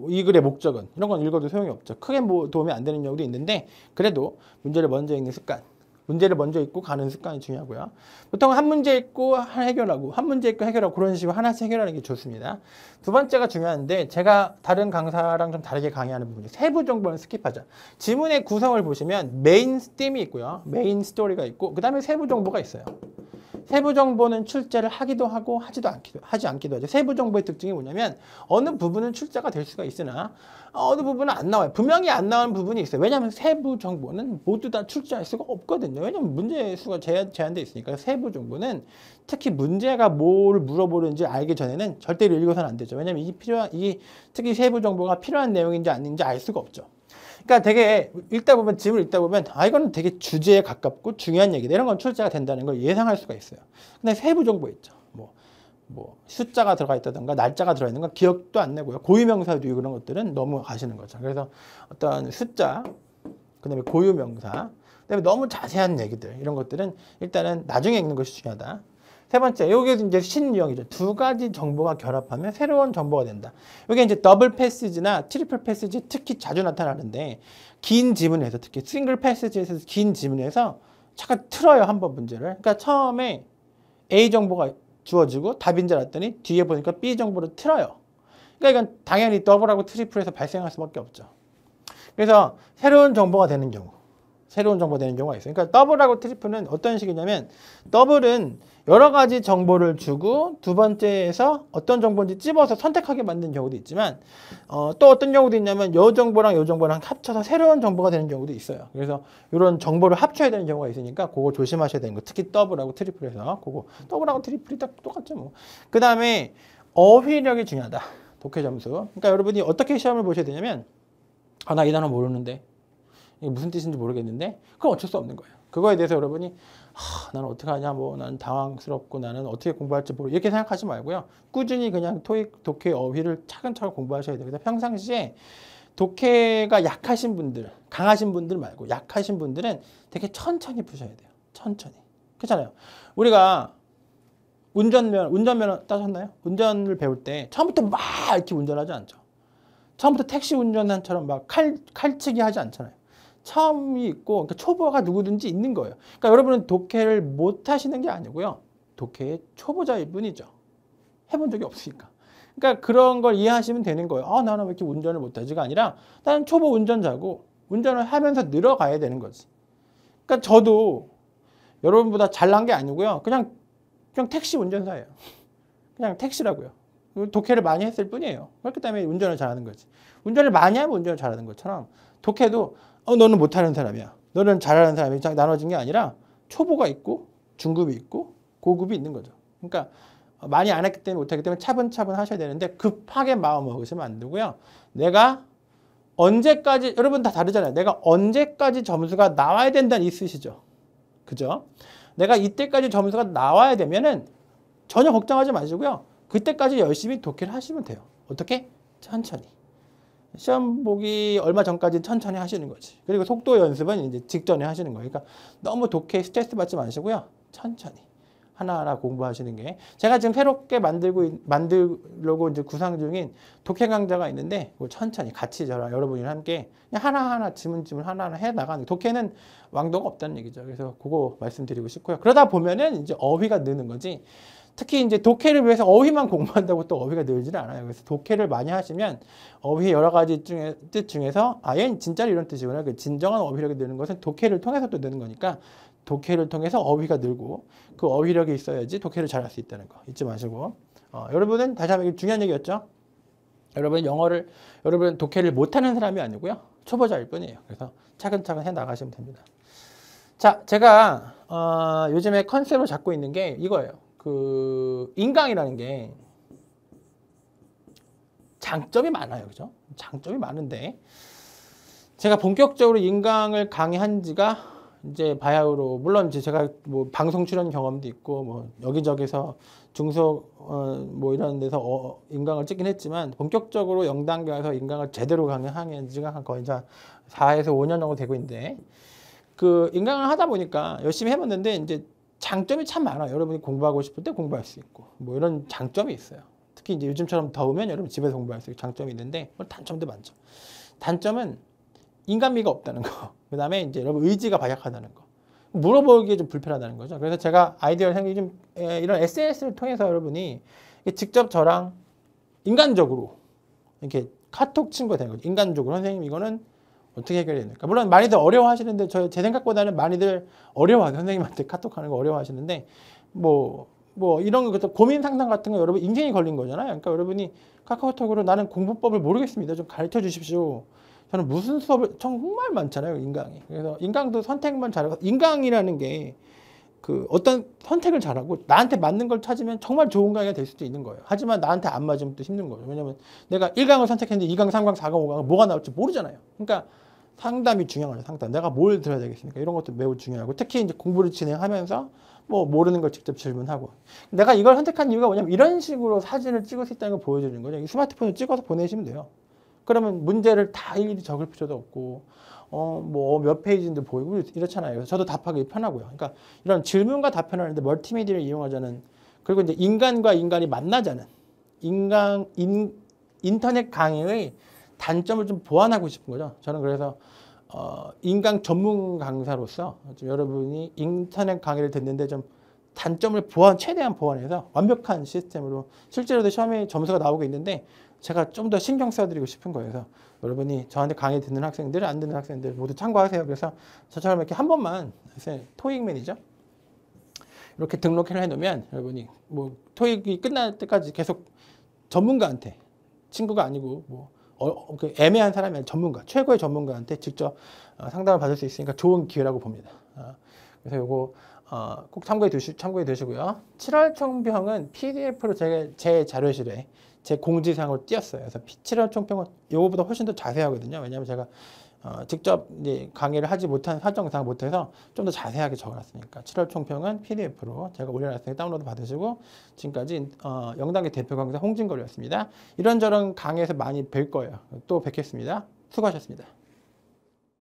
이 글의 목적은 이런 건 읽어도 소용이 없죠. 크게 뭐 도움이 안 되는 경우도 있는데 그래도 문제를 먼저 읽는 습관, 문제를 먼저 읽고 가는 습관이 중요하고요. 보통 한 문제 읽고 해결하고 한 문제 읽고 해결하고 그런 식으로 하나씩 해결하는 게 좋습니다. 두 번째가 중요한데 제가 다른 강사랑 좀 다르게 강의하는 부분이 세부 정보는 스킵하자. 지문의 구성을 보시면 메인 스팀이 있고요. 메인 스토리가 있고 그 다음에 세부 정보가 있어요. 세부 정보는 출제를 하기도 하고 하지 않기도 하죠. 세부 정보의 특징이 뭐냐면 어느 부분은 출제가 될 수가 있으나 어느 부분은 안 나와요. 분명히 안 나오는 부분이 있어요. 왜냐하면 세부 정보는 모두 다 출제할 수가 없거든요. 왜냐하면 문제 수가 제한되어 있으니까. 세부 정보는 특히 문제가 뭘 물어보는지 알기 전에는 절대로 읽어서는 안 되죠. 왜냐하면 특히 세부 정보가 필요한 내용인지 아닌지 알 수가 없죠. 그러니까 되게 지문을 읽다 보면 이거는 되게 주제에 가깝고 중요한 얘기다. 이런 건 출제가 된다는 걸 예상할 수가 있어요. 근데 세부 정보 있죠. 뭐 숫자가 들어가 있다든가 날짜가 들어가 있는 건 기억도 안 나고요. 고유명사도 이런 것들은 넘어가시는 거죠. 그래서 어떤 숫자, 그다음에 고유명사, 그다음에 너무 자세한 얘기들 이런 것들은 일단은 나중에 읽는 것이 중요하다. 세 번째, 여기 이제 신유형이죠. 두 가지 정보가 결합하면 새로운 정보가 된다. 이게 이제 더블 패시지나 트리플 패시지 특히 자주 나타나는데 긴 지문에서 특히 싱글 패시지에서 긴 지문에서 잠깐 틀어요. 한번 문제를. 그러니까 처음에 A 정보가 주어지고 답인 줄 알았더니 뒤에 보니까 B 정보를 틀어요. 그러니까 이건 당연히 더블하고 트리플에서 발생할 수밖에 없죠. 그래서 새로운 정보가 되는 경우가 있어요. 그러니까 더블하고 트리플은 어떤 식이냐면 더블은 여러 가지 정보를 주고 두 번째에서 어떤 정보인지 찝어서 선택하게 만든 경우도 있지만 또 어떤 경우도 있냐면 요 정보랑 요 정보랑 합쳐서 새로운 정보가 되는 경우도 있어요. 그래서 이런 정보를 합쳐야 되는 경우가 있으니까 그거 조심하셔야 되는 거. 특히 더블하고 트리플에서 그거 더블하고 트리플이 딱 똑같죠 뭐. 그 다음에 어휘력이 중요하다. 독해 점수. 그러니까 여러분이 어떻게 시험을 보셔야 되냐면 나 이 단어 모르는데 이게 무슨 뜻인지 모르겠는데 그건 어쩔 수 없는 거예요. 그거에 대해서 여러분이 나는 어떻게 하냐, 뭐 나는 당황스럽고 나는 어떻게 공부할지 모르고 이렇게 생각하지 말고요. 꾸준히 그냥 토익, 독해, 어휘를 차근차근 공부하셔야 돼요. 그래서 평상시에 독해가 약하신 분들, 강하신 분들 말고 약하신 분들은 되게 천천히 푸셔야 돼요. 천천히. 그렇잖아요. 우리가 운전면허 따셨나요? 운전을 배울 때 처음부터 막 이렇게 운전하지 않죠. 처음부터 택시 운전한처럼 막 칼치기 하지 않잖아요. 처음이 있고 그러니까 초보가 누구든지 있는 거예요. 그러니까 여러분은 독해를 못 하시는 게 아니고요. 독해의 초보자일 뿐이죠. 해본 적이 없으니까. 그러니까 그런 걸 이해하시면 되는 거예요. 나는 왜 이렇게 운전을 못하지가 아니라 나는 초보 운전자고 운전을 하면서 늘어가야 되는 거지. 그러니까 저도 여러분보다 잘난 게 아니고요. 그냥 택시 운전사예요. 그냥 택시라고요. 독해를 많이 했을 뿐이에요. 그렇기 때문에 운전을 잘하는 거지. 운전을 많이 하면 운전을 잘하는 것처럼 독해도 너는 못하는 사람이야. 너는 잘하는 사람이 나눠진 게 아니라 초보가 있고 중급이 있고 고급이 있는 거죠. 그러니까 많이 안 했기 때문에 못하기 때문에 차분차분 하셔야 되는데 급하게 마음 먹으시면 안 되고요. 내가 언제까지 여러분 다 다르잖아요. 내가 언제까지 점수가 나와야 된다는 있으시죠. 그죠? 내가 이때까지 점수가 나와야 되면은 전혀 걱정하지 마시고요. 그때까지 열심히 독해를 하시면 돼요. 어떻게? 천천히. 시험 보기 얼마 전까지 천천히 하시는 거지. 그리고 속도 연습은 이제 직전에 하시는 거예요. 그러니까 너무 독해 스트레스 받지 마시고요. 천천히 하나하나 공부하시는 게. 제가 지금 새롭게 만들려고 이제 구상 중인 독해 강좌가 있는데 천천히 같이 저랑 여러분이랑 함께 그냥 하나하나 지문지문 하나하나 해 나가는. 독해는 왕도가 없다는 얘기죠. 그래서 그거 말씀드리고 싶고요. 그러다 보면은 이제 어휘가 느는 거지. 특히 이제 독해를 위해서 어휘만 공부한다고 또 어휘가 늘지는 않아요. 그래서 독해를 많이 하시면 어휘 여러 가지 뜻 중에서 얘는 진짜로 이런 뜻이구나. 그 진정한 어휘력이 느는 것은 독해를 통해서 또 느는 거니까 독해를 통해서 어휘가 늘고 그 어휘력이 있어야지 독해를 잘할 수 있다는 거 잊지 마시고 여러분은 다시 한번 중요한 얘기였죠. 여러분 독해를 못하는 사람이 아니고요. 초보자일 뿐이에요. 그래서 차근차근 해 나가시면 됩니다. 자, 제가 요즘에 컨셉을 잡고 있는 게 이거예요. 그 인강이라는 게 장점이 많아요. 그죠? 장점이 많은데 제가 본격적으로 인강을 강의한 지가 이제 바야흐로 물론 이제 제가 뭐 방송 출연 경험도 있고 뭐 여기저기서 중소 뭐 이런 데서 인강을 찍긴 했지만 본격적으로 0단계에서 인강을 제대로 강의한 지가 거의 이제 4에서 5년 정도 되고 있는데 그 인강을 하다 보니까 열심히 해봤는데 이제 장점이 참 많아요. 여러분이 공부하고 싶을 때 공부할 수 있고 뭐 이런 장점이 있어요. 특히 이제 요즘처럼 더우면 여러분 집에서 공부할 수 있는 장점이 있는데 단점도 많죠. 단점은 인간미가 없다는 거. 그 다음에 이제 여러분 의지가 박약하다는 거. 물어보기에 좀 불편하다는 거죠. 그래서 제가 아이디어를 좀 이런 SNS를 통해서 여러분이 직접 저랑 인간적으로 이렇게 카톡 친구가 되는 거죠. 인간적으로 선생님 이거는 어떻게 해결해야 됩니까? 물론 많이들 어려워하시는데 제 생각보다는 많이들 어려워하세요. 선생님한테 카톡하는 거 어려워하시는데 뭐 이런 거 고민 상담 같은 거 여러분 인생이 걸린 거잖아요. 그러니까 여러분이 카카오톡으로 나는 공부법을 모르겠습니다. 좀 가르쳐 주십시오. 저는 무슨 수업을 정말 많잖아요. 인강이. 그래서 인강도 선택만 잘하고 인강이라는 게 그 어떤 선택을 잘하고 나한테 맞는 걸 찾으면 정말 좋은 강의가 될 수도 있는 거예요. 하지만 나한테 안 맞으면 또 힘든 거예요. 왜냐면 내가 1강을 선택했는데 2강, 3강, 4강, 5강 뭐가 나올지 모르잖아요. 그러니까 상담이 중요해요. 상담. 내가 뭘 들어야 되겠습니까? 이런 것도 매우 중요하고 특히 이제 공부를 진행하면서 뭐 모르는 걸 직접 질문하고 내가 이걸 선택한 이유가 뭐냐면 이런 식으로 사진을 찍을 수 있다는 걸 보여주는 거죠. 스마트폰을 찍어서 보내시면 돼요. 그러면 문제를 다 일일이 적을 필요도 없고 뭐 몇 페이지인데 보이고 이렇잖아요. 그래서 저도 답하기 편하고요. 그러니까 이런 질문과 답변을 하는데 멀티미디어를 이용하자는 그리고 이제 인간과 인간이 만나자는 인터넷 강의의 단점을 좀 보완하고 싶은 거죠. 저는 그래서 인강 전문 강사로서 좀 여러분이 인터넷 강의를 듣는데 좀 단점을 최대한 보완해서 완벽한 시스템으로 실제로도 시험에 점수가 나오고 있는데 제가 좀 더 신경 써드리고 싶은 거예요. 그래서 여러분이 저한테 강의 듣는 학생들, 안 듣는 학생들 모두 참고하세요. 그래서 저처럼 이렇게 한 번만 토익 매니저 이렇게 등록을 해놓으면 여러분이 뭐 토익이 끝날 때까지 계속 전문가한테 친구가 아니고 뭐 그 애매한 사람이 아니라 전문가, 최고의 전문가한테 직접 상담을 받을 수 있으니까 좋은 기회라고 봅니다. 그래서 요거 꼭 참고해 두시고요. 7월 총평은 PDF로 제 자료실에 제 공지사항으로 띄었어요. 그래서 7월 총평은 요거보다 훨씬 더 자세하거든요. 왜냐하면 제가 직접 이제 강의를 하지 못한 사정상 못해서 좀 더 자세하게 적어놨으니까 7월 총평은 PDF로 제가 올려놨으니까 다운로드 받으시고 지금까지 영단계 대표 강사 홍진걸이었습니다. 이런저런 강의에서 많이 뵐 거예요. 또 뵙겠습니다. 수고하셨습니다.